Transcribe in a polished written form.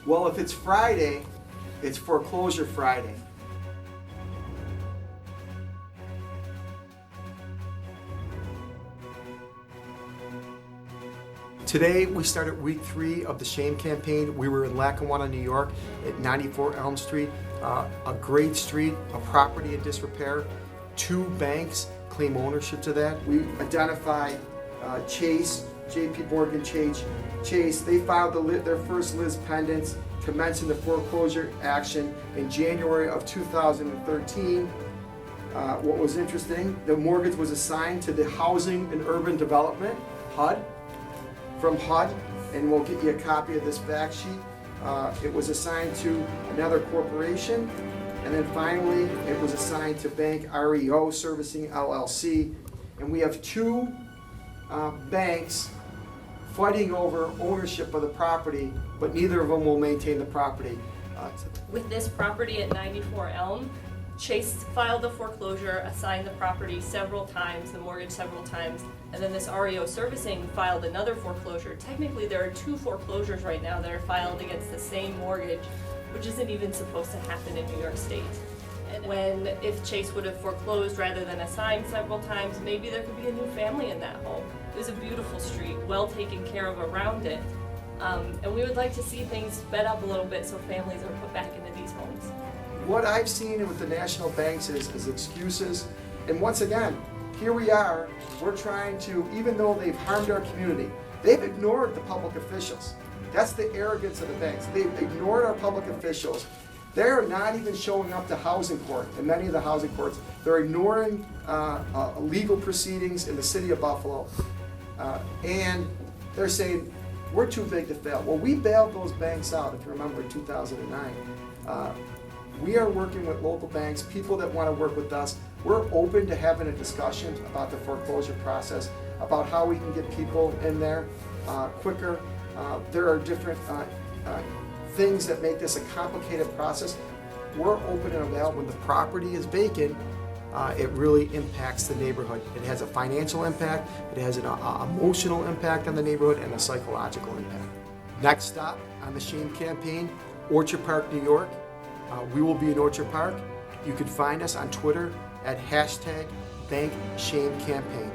Well, if it's Friday, it's Foreclosure Friday. Today, we started week 3 of the Shame campaign. We were in Lackawanna, New York at 94 Elm Street, a great street, a property in disrepair. 2 banks claim ownership to that. We identified Chase, JP Morgan Chase. They filed their first lis pendants, commencing the foreclosure action in January of 2013. What was interesting, the mortgage was assigned to the Housing and Urban Development, HUD, from HUD, and we'll get you a copy of this fact sheet. It was assigned to another corporation, and then finally it was assigned to Bank REO Servicing LLC, and we have 2 banks fighting over ownership of the property, but neither of them will maintain the property. With this property at 94 Elm, Chase filed the foreclosure, assigned the property several times, the mortgage several times, and then this REO Servicing filed another foreclosure. Technically, there are 2 foreclosures right now that are filed against the same mortgage, which isn't even supposed to happen in New York State. And if Chase would have foreclosed rather than assigned several times, maybe there could be a new family in that home. It was a beautiful street, well taken care of around it, and we would like to see things sped up a little bit so families are put back into these homes. What I've seen with the national banks is excuses, and once again, here we are, we're trying to, even though they've harmed our community, they've ignored the public officials. That's the arrogance of the banks. They've ignored our public officials. They're not even showing up to housing court, in many of the housing courts. They're ignoring legal proceedings in the city of Buffalo, and they're saying, we're too big to fail. Well, we bailed those banks out, if you remember, in 2009. We are working with local banks, people that want to work with us. We're open to having a discussion about the foreclosure process, about how we can get people in there quicker. There are different things that make this a complicated process. We're open and available. When the property is vacant, it really impacts the neighborhood. It has a financial impact, it has an emotional impact on the neighborhood, and a psychological impact. Next stop on the Shame campaign, Orchard Park, New York. We will be in Orchard Park. You can find us on Twitter at #BankShameCampaign.